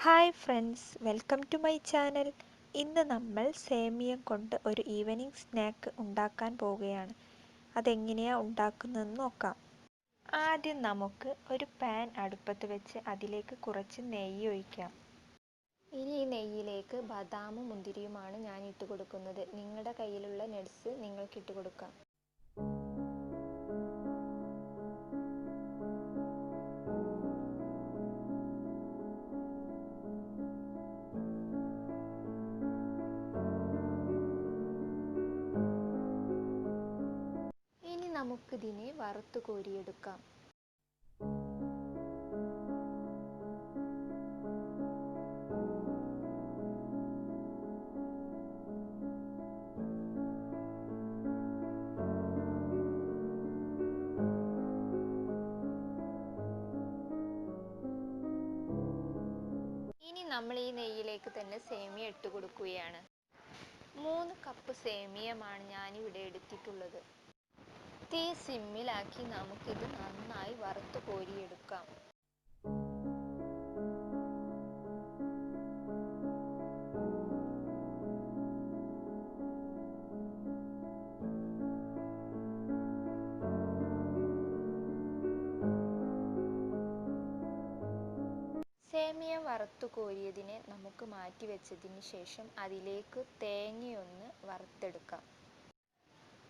Hi friends, welcome to my channel. ഇന്ന് നമ്മൾ സേമിയ കൊണ്ട് ഒരു ഈവനിങ് സ്നാക്ക് ഉണ്ടാക്കാൻ പോവുകയാണ്. അതെങ്ങനെയാണ് ഉണ്ടാക്കുന്നതെന്ന് നോക്കാം. ആദ്യം നമുക്ക് ഒരു പാൻ അടുപ്പത്ത് വെച്ച് അതിലേക്ക് കുറച്ച് നെയ്യ് ഒഴിക്കാം. ഇനി ഈ നെയ്യിലേക്ക് ബദാമും മുന്തിരിയുമാണ് ഞാൻ ഇട്ട് കൊടുക്കുന്നത്. നിങ്ങളുടെ കയ്യിലുള്ള നട്ട്സ് നിങ്ങൾക്ക് ഇട്ട് കൊടുക്കാം. നമുക്കിതിനെ വറുത്ത് കോരിയെടുക്കാം. ഇനി നമ്മൾ ഈ നെയ്യിലേക്ക് തന്നെ സേമിയ ഇട്ട് കൊടുക്കുകയാണ്. 3 കപ്പ് സേമിയമാണ് ഞാനിവിടെ എടുത്തിട്ടുള്ളത്. തീ സിമ്മിലാക്കി നമുക്കിത് നന്നായി വറുത്ത് കോരിയെടുക്കാം. സേമിയ വറുത്തു കോരിയതിനെ നമുക്ക് മാറ്റി വെച്ചതിന് ശേഷം അതിലേക്ക് തേങ്ങയൊന്ന് വറുത്തെടുക്കാം.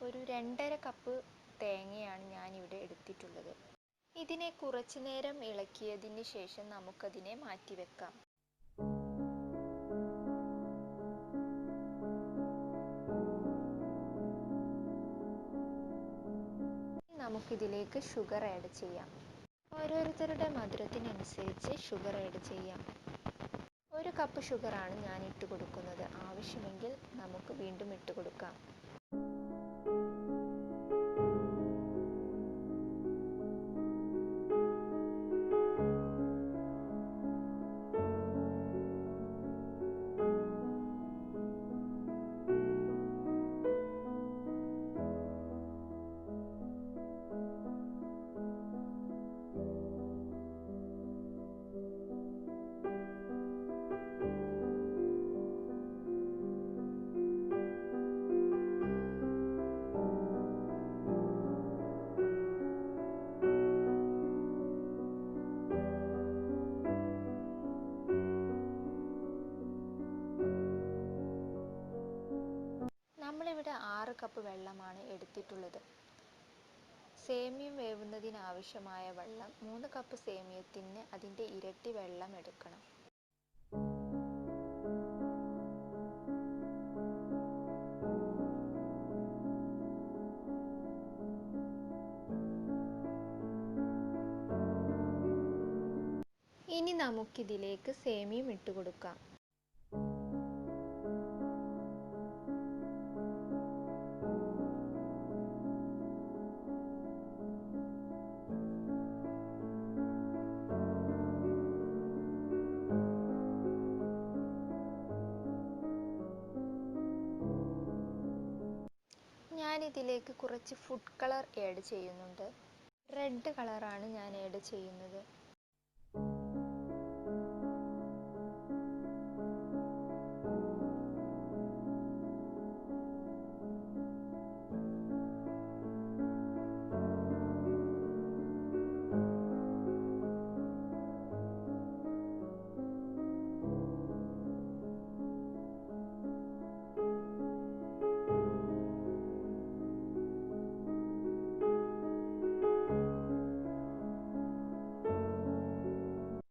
ഒരു 2.5 കപ്പ് തേങ്ങയാണ് ഞാനിവിടെ എടുത്തിട്ടുള്ളത്. ഇതിനെ കുറച്ചു നേരം ഇളക്കിയതിന് ശേഷം നമുക്കതിനെ മാറ്റി വെക്കാം. നമുക്കിതിലേക്ക് ഷുഗർ ആഡ് ചെയ്യാം. ഓരോരുത്തരുടെ മധുരത്തിനനുസരിച്ച് ഷുഗർ ആഡ് ചെയ്യാം. 1 കപ്പ് ഷുഗറാണ് ഞാൻ ഇട്ട് കൊടുക്കുന്നത്. ആവശ്യമെങ്കിൽ നമുക്ക് വീണ്ടും ഇട്ട് കൊടുക്കാം. നമ്മളിവിടെ 6 കപ്പ് വെള്ളമാണ് എടുത്തിട്ടുള്ളത്. സേമിയം വേവുന്നതിനാവശ്യമായ വെള്ളം 3 കപ്പ് സേമിയത്തിന് അതിൻ്റെ ഇരട്ടി വെള്ളം എടുക്കണം. ഇനി നമുക്കിതിലേക്ക് സേമിയം ഇട്ട് കൊടുക്കാം. ഞാനിതിലേക്ക് കുറച്ച് ഫുഡ് കളർ ആഡ് ചെയ്യുന്നുണ്ട്. റെഡ് കളറാണ് ഞാൻ ആഡ് ചെയ്യുന്നത്.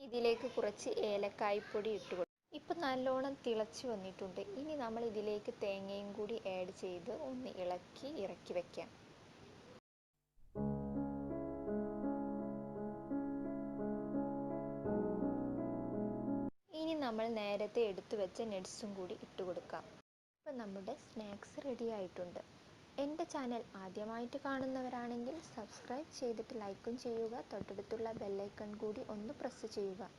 ഇതിലേക്ക് കുറച്ച് ഏലക്കായ്പ്പൊടി ഇട്ട് കൊടുക്കും. ഇപ്പം നല്ലോണം തിളച്ച് വന്നിട്ടുണ്ട്. ഇനി നമ്മൾ ഇതിലേക്ക് തേങ്ങയും കൂടി ആഡ് ചെയ്ത് ഒന്ന് ഇളക്കി ഇറക്കി വെക്കാം. ഇനി നമ്മൾ നേരത്തെ എടുത്തു വെച്ച നട്ട്സും കൂടി ഇട്ട് കൊടുക്കാം. ഇപ്പം നമ്മുടെ സ്നാക്സ് റെഡി ആയിട്ടുണ്ട്. എൻ്റെ ചാനൽ ആദ്യമായിട്ട് കാണുന്നവരാണെങ്കിൽ സബ്സ്ക്രൈബ് ചെയ്തിട്ട് ലൈക്കും ചെയ്യുക. തൊട്ടടുത്തുള്ള ബെല്ലൈക്കൺ കൂടി ഒന്ന് പ്രസ് ചെയ്യുക.